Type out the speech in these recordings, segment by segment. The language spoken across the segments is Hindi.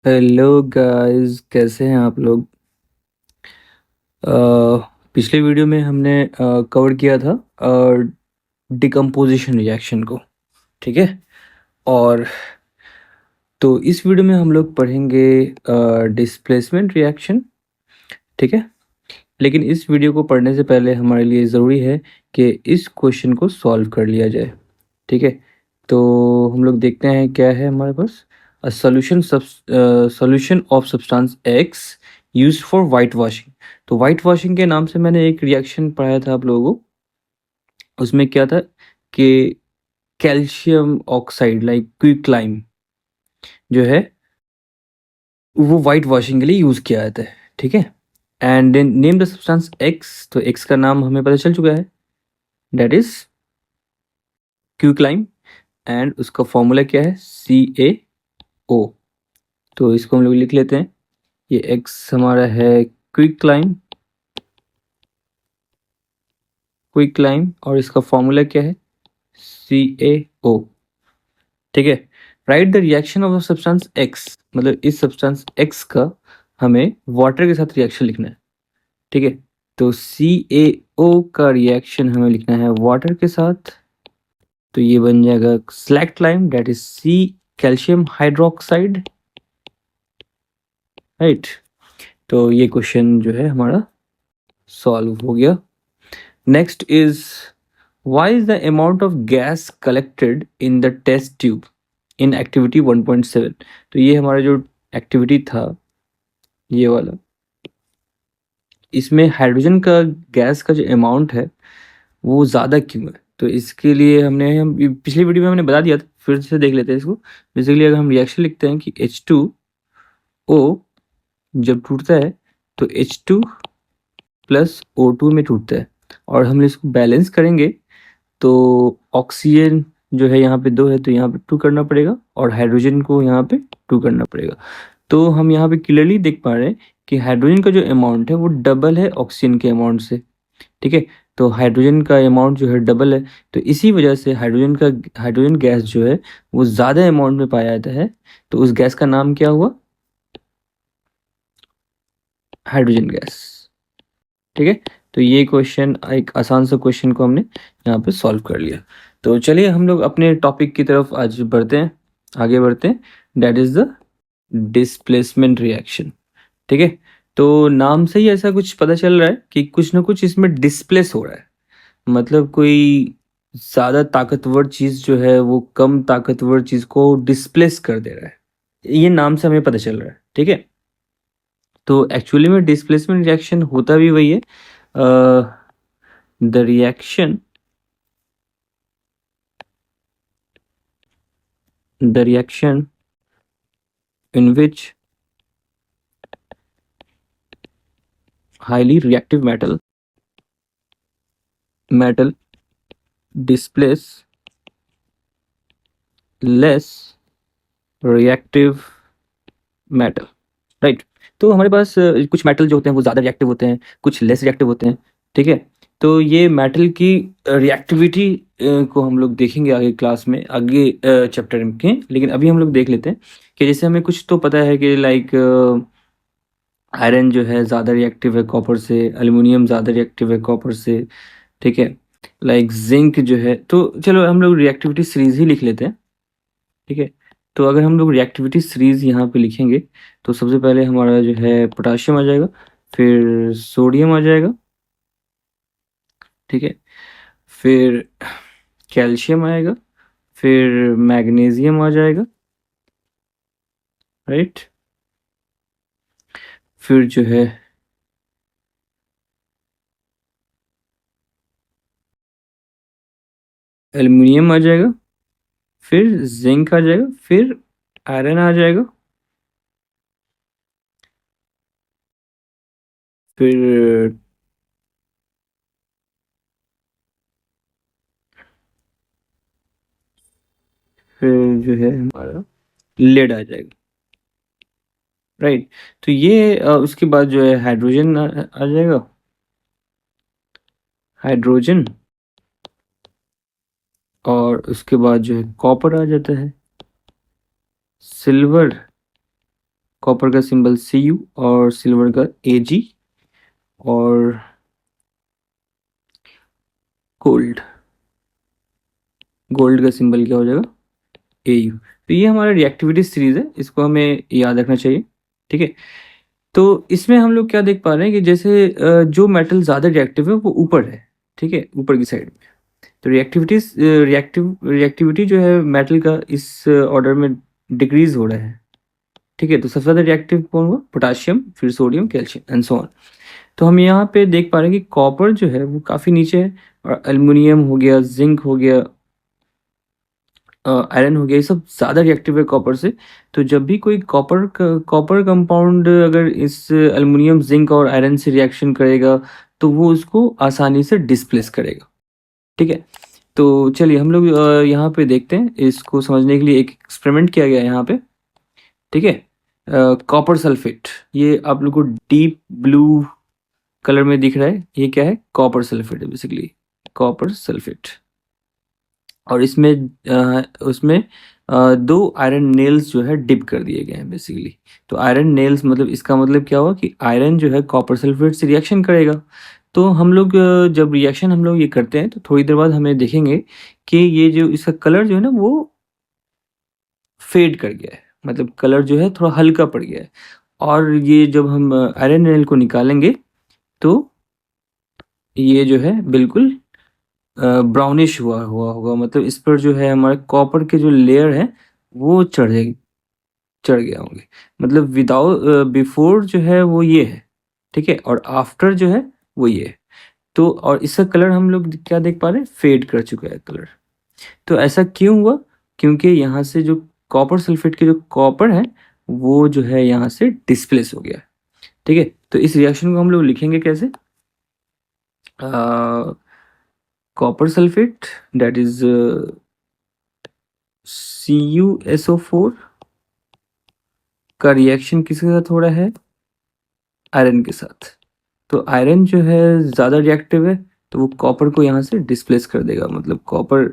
हेलो गाइस, कैसे हैं आप लोग। पिछले वीडियो में हमने कवर किया था डिकम्पोजिशन रिएक्शन को। ठीक है। और तो इस वीडियो में हम लोग पढ़ेंगे डिस्प्लेसमेंट रिएक्शन। ठीक है। लेकिन इस वीडियो को पढ़ने से पहले हमारे लिए ज़रूरी है कि इस क्वेश्चन को सॉल्व कर लिया जाए। ठीक है। तो हम लोग देखते हैं क्या है हमारे पास। A solution of substance X used for white washing. तो वाइट वॉशिंग के नाम से मैंने एक रिएक्शन पढ़ाया था आप लोगों को। उसमें क्या था कि कैल्शियम ऑक्साइड लाइक क्विकलाइम जो है वो वाइट वॉशिंग के लिए यूज़ किया जाता है। ठीक है। And then name the substance X. तो एक्स का नाम हमें पता चल चुका है, दैट इज क्विकलाइम। एंड उसका फॉर्मूला क्या है, CaO। तो इसको हम लोग लिख लेते हैं। ये एक्स हमारा है क्विक लाइम और इसका फॉर्मूला क्या है, CaO। ठीक है। Right the reaction of substance x, मतलब इस सब्सटेंस एक्स का हमें वाटर के साथ रिएक्शन लिखना है। ठीक है। तो CaO का रिएक्शन हमें लिखना है वाटर के साथ। तो ये बन जाएगा slaked lime, that is C calcium hydroxide. Right. तो ये क्वेश्चन जो है हमारा सॉल्व हो गया। Next is why is the amount of gas collected in the test tube in activity 1.7। तो ये हमारा जो एक्टिविटी था ये वाला, इसमें हाइड्रोजन का गैस का जो अमाउंट है वो ज़्यादा क्यों है। तो इसके लिए हम पिछली वीडियो में हमने बता दिया था, फिर से देख लेते हैं इसको। बेसिकली अगर हम रिएक्शन लिखते हैं कि H2O जब टूटता है तो H2 प्लस O2 में टूटता है, और हम इसको बैलेंस करेंगे तो ऑक्सीजन जो है यहाँ पे 2 है तो यहाँ पे 2 करना पड़ेगा, और हाइड्रोजन को यहाँ पे 2 करना पड़ेगा। तो हम यहाँ पे क्लियरली देख पा रहे हैं कि हाइड्रोजन का जो अमाउंट है वो डबल है ऑक्सीजन के अमाउंट से। ठीक है। तो हाइड्रोजन का अमाउंट जो है डबल है, तो इसी वजह से हाइड्रोजन गैस जो है वो ज़्यादा अमाउंट में पाया जाता है। तो उस गैस का नाम क्या हुआ, हाइड्रोजन गैस। ठीक है। तो ये क्वेश्चन, एक आसान सा क्वेश्चन को हमने यहाँ पे सॉल्व कर लिया। तो चलिए हम लोग अपने टॉपिक की तरफ आज बढ़ते हैं, आगे बढ़ते हैं। That is the displacement reaction. ठीक है। तो नाम से ही ऐसा कुछ पता चल रहा है कि कुछ ना कुछ इसमें डिस्प्लेस हो रहा है, मतलब कोई ज़्यादा ताकतवर चीज़ जो है वो कम ताकतवर चीज़ को डिस्प्लेस कर दे रहा है। ये नाम से हमें पता चल रहा है। ठीक है। तो एक्चुअली में डिस्प्लेसमेंट रिएक्शन होता भी वही है। The reaction in which highly reactive metal displace less reactive metal। Right. तो हमारे पास कुछ मेटल जो होते हैं वो ज़्यादा रिएक्टिव होते हैं, कुछ लेस रिएक्टिव होते हैं। ठीक है। तो ये मेटल की रिएक्टिविटी को हम लोग देखेंगे आगे क्लास में, आगे चैप्टर के। लेकिन अभी हम लोग देख लेते हैं कि जैसे हमें कुछ तो पता है कि लाइक आयरन जो है ज़्यादा रिएक्टिव है कॉपर से, एल्युमिनियम ज़्यादा रिएक्टिव है कॉपर से। ठीक है। लाइक जिंक जो है, तो चलो हम लोग रिएक्टिविटी सीरीज ही लिख लेते हैं। ठीक है। तो अगर हम लोग रिएक्टिविटी सीरीज यहाँ पे लिखेंगे तो सबसे पहले हमारा जो है पोटाशियम आ जाएगा, फिर सोडियम आ जाएगा। ठीक है। फिर कैल्शियम आएगा, फिर मैग्नीशियम आ जाएगा। राइट। फिर जो है एल्युमिनियम आ जाएगा, फिर जिंक आ जाएगा, फिर आयरन आ जाएगा, फिर फिर जो है हमारा लेड आ जाएगा। राइट। तो ये उसके बाद जो है हाइड्रोजन आ जाएगा, हाइड्रोजन। और उसके बाद जो है कॉपर आ जाता है, सिल्वर, कॉपर का सिंबल Cu और सिल्वर का Ag और गोल्ड गोल्ड का सिंबल क्या हो जाएगा Au। तो ये हमारा रिएक्टिविटी सीरीज है, इसको हमें याद रखना चाहिए। ठीक है, तो इसमें हम लोग क्या देख पा रहे हैं कि जैसे जो मेटल ज़्यादा रिएक्टिव है वो ऊपर है। ठीक है, ऊपर की साइड में। तो रिएक्टिविटी जो है मेटल का इस ऑर्डर में डिक्रीज हो रहा है। ठीक है, तो सबसे ज़्यादा रिएक्टिव कौन हुआ, पोटाशियम, फिर sodium, calcium and so on. तो हम यहाँ पे देख पा रहे हैं कि कॉपर जो है वो काफ़ी नीचे है, और एल्युमिनियम हो गया, जिंक हो गया, आयरन हो गया, ये सब ज़्यादा रिएक्टिव है कॉपर से। तो जब भी कोई कॉपर कंपाउंड अगर इस एल्युमिनियम, जिंक और आयरन से रिएक्शन करेगा तो वो उसको आसानी से डिस्प्लेस करेगा। ठीक है, तो चलिए हम लोग यहाँ पे देखते हैं, इसको समझने के लिए एक एक्सपेरिमेंट किया गया है यहाँ पे। ठीक है, कॉपर सल्फेट, ये आप लोग को डीप ब्लू कलर में दिख रहा है, ये क्या है, कॉपर सल्फेट है बेसिकली, कॉपर सल्फेट। और उसमें दो आयरन नेल्स जो है डिप कर दिए गए हैं बेसिकली। तो आयरन नेल्स मतलब इसका मतलब क्या हुआ कि आयरन जो है कॉपर सल्फेट से रिएक्शन करेगा। तो हम लोग जब रिएक्शन हम लोग ये करते हैं तो थोड़ी देर बाद हमें देखेंगे कि ये जो इसका कलर जो है ना वो फेड कर गया है, मतलब कलर जो है थोड़ा हल्का पड़ गया है। और ये जब हम आयरन नेल को निकालेंगे तो ये जो है बिल्कुल ब्राउनिश हुआ हुआ होगा, मतलब इस पर जो है हमारे कॉपर के जो लेयर है वो चढ़ गया होंगे। मतलब विदाउट बिफोर जो है वो ये है, ठीक है, और आफ्टर जो है वो ये है। तो और इसका कलर हम लोग क्या देख पा रहे हैं, फेड कर चुका है कलर। तो ऐसा क्यों हुआ, क्योंकि यहाँ से जो कॉपर सल्फेट के जो कॉपर है वो जो है यहाँ से डिस्प्लेस हो गया। ठीक है, तो इस रिएक्शन को हम लोग लिखेंगे कैसे, copper sulphate that is CuSO4 का रिएक्शन किसके साथ हो रहा है, आयरन के साथ। तो आयरन जो है ज़्यादा रिएक्टिव है, तो वो कॉपर को यहाँ से डिस्प्लेस कर देगा, मतलब कॉपर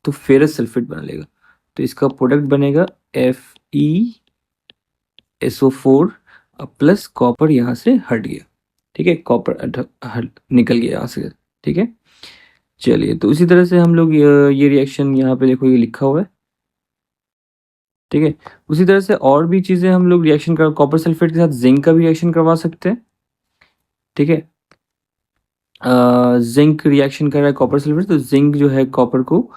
तो फेरस सल्फेट बना लेगा। तो इसका प्रोडक्ट बनेगा FeSO4 प्लस कॉपर यहाँ से हट गया। ठीक है, कॉपर निकल गया यहाँ से। ठीक है, चलिए तो उसी तरह से हम लोग ये रिएक्शन यहाँ पे देखो ये लिखा हुआ है। ठीक है, उसी तरह से और भी चीज़ें हम लोग रिएक्शन कर, कॉपर सल्फेट के साथ जिंक का भी रिएक्शन करवा सकते हैं। ठीक है, जिंक रिएक्शन कर रहा है कॉपर सल्फेट, तो जिंक जो है कॉपर को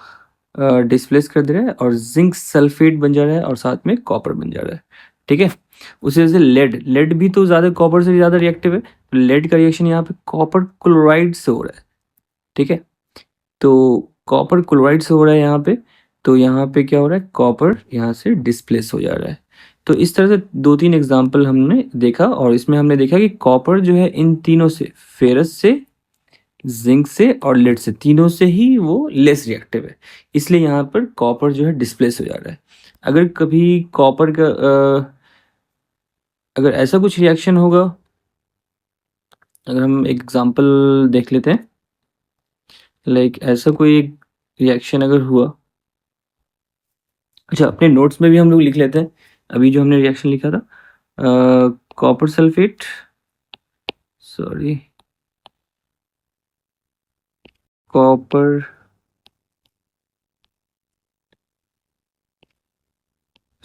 डिस्प्लेस कर दे रहा है और जिंक सल्फेट बन जा रहा है और साथ में कॉपर बन जा रहा है। ठीक है, उसी तरह से लेड भी तो ज़्यादा कॉपर से ज़्यादा रिएक्टिव है, तो लेड का रिएक्शन यहाँ पे कॉपर क्लोराइड से हो रहा है। ठीक है, तो कॉपर क्लोराइड से हो रहा है यहाँ पे, तो यहाँ पे क्या हो रहा है, कॉपर यहाँ से डिस्प्लेस हो जा रहा है। तो इस तरह से दो तीन एग्जाम्पल हमने देखा, और इसमें हमने देखा कि कॉपर जो है इन तीनों से, फेरस से, जिंक से और लेड से, तीनों से ही वो लेस रिएक्टिव है, इसलिए यहाँ पर कॉपर जो है डिस्प्लेस हो जा रहा है। अगर कभी कॉपर का अगर ऐसा कुछ रिएक्शन होगा, अगर हम एक एग्जांपल देख लेते हैं, लाइक ऐसा कोई रिएक्शन अगर हुआ, अच्छा अपने नोट्स में भी हम लोग लिख लेते हैं अभी जो हमने रिएक्शन लिखा था, copper sulphate, sorry, copper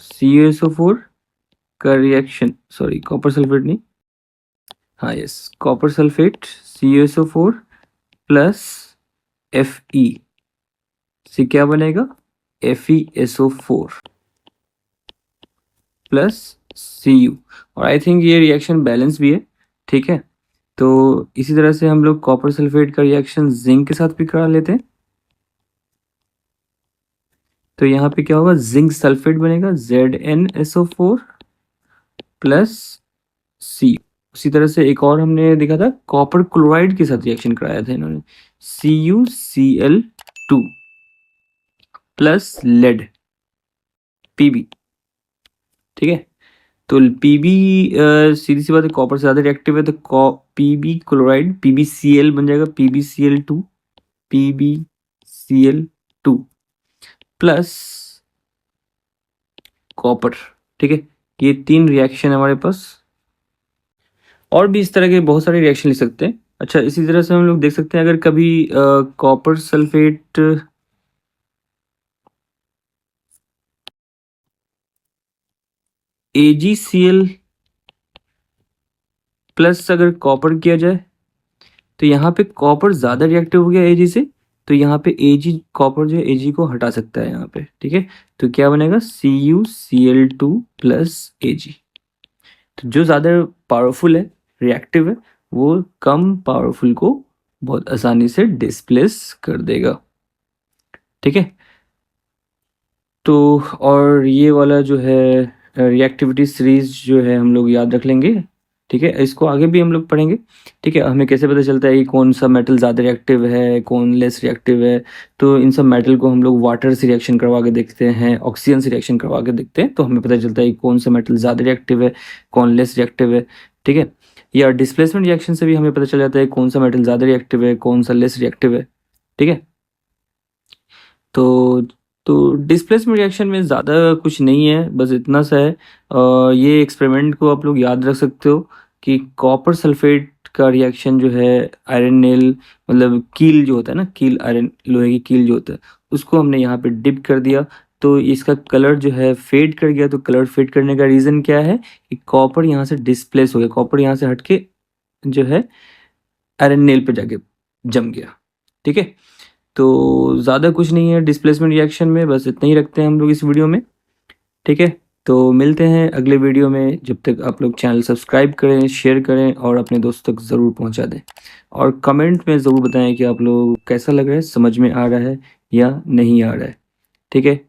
CuSO4 का रिएक्शन, सॉरी कॉपर सल्फेट नहीं, हाँ yes, copper sulphate CuSO4 plus Fe से क्या बनेगा, FeSO4 प्लस Cu, और आई थिंक ये रिएक्शन बैलेंस भी है। ठीक है, तो इसी तरह से हम लोग कॉपर सल्फेट का रिएक्शन जिंक के साथ भी करा लेते हैं। तो यहाँ पे क्या होगा, जिंक सल्फेट बनेगा ZnSO4 प्लस सी। उसी तरह से एक और हमने देखा था, कॉपर क्लोराइड के साथ रिएक्शन कराया था इन्होंने, CuCl2 प्लस लेड Pb। ठीक है, तो Pb सीधी सी बात है कॉपर से ज़्यादा रिएक्टिव है, तो Pb क्लोराइड PbCl बन जाएगा, PbCl2 प्लस कॉपर। ठीक है, ये 3 रिएक्शन है हमारे पास। और भी इस तरह के बहुत सारे रिएक्शन लिख सकते हैं। अच्छा, इसी तरह से हम लोग देख सकते हैं अगर कभी कॉपर सल्फेट AgCl प्लस अगर कॉपर किया जाए तो यहाँ पे कॉपर ज़्यादा रिएक्टिव हो गया Ag से, तो यहाँ पे Ag कॉपर जो है Ag को हटा सकता है यहाँ पे, ठीक है। तो क्या बनेगा CuCl2 प्लस Ag। तो जो ज़्यादा पावरफुल है, रिएक्टिव है, वो कम पावरफुल को बहुत आसानी से डिस्प्लेस कर देगा, ठीक है। तो और ये वाला जो है रिएक्टिविटी सीरीज जो है हम लोग याद रख लेंगे, ठीक है। इसको आगे भी हम लोग पढ़ेंगे, ठीक है। हमें कैसे पता चलता है कि कौन सा मेटल ज़्यादा रिएक्टिव है, कौन लेस रिएक्टिव है। तो इन सब मेटल को हम लोग वाटर से रिएक्शन करवा के देखते हैं, ऑक्सीजन से रिएक्शन करवा के देखते हैं, तो हमें पता चलता है कि कौन सा मेटल ज़्यादा रिएक्टिव है, कौन लेस रिएक्टिव है, ठीक है। या डिस्प्लेसमेंट रिएक्शन से भी हमें पता चल जाता है कौन सा मेटल ज़्यादा रिएक्टिव है, कौन सा लेस रिएक्टिव है, ठीक है। तो डिस्प्लेसमेंट रिएक्शन में ज़्यादा कुछ नहीं है, बस इतना सा है। ये एक्सपेरिमेंट को आप लोग याद रख सकते हो कि कॉपर सल्फेट का रिएक्शन जो है आयरन नेल, मतलब कील जो होता है ना, कील, आयरन लोहे की कील जो होता है, उसको हमने यहाँ पे डिप कर दिया, तो इसका कलर जो है फेड कर गया। तो कलर फेड करने का रीज़न क्या है कि कॉपर यहाँ से डिस्प्लेस हो गया, कॉपर यहाँ से हट के जो है आयरन नेल पे जाके जम गया, ठीक है। तो ज़्यादा कुछ नहीं है डिस्प्लेसमेंट रिएक्शन में, बस इतना ही रखते हैं हम लोग इस वीडियो में, ठीक है। तो मिलते हैं अगले वीडियो में, जब तक आप लोग चैनल सब्सक्राइब करें, शेयर करें और अपने दोस्तों तक ज़रूर पहुंचा दें। और कमेंट में ज़रूर बताएं कि आप लोग कैसा लग रहा है, समझ में आ रहा है या नहीं आ रहा है, ठीक है।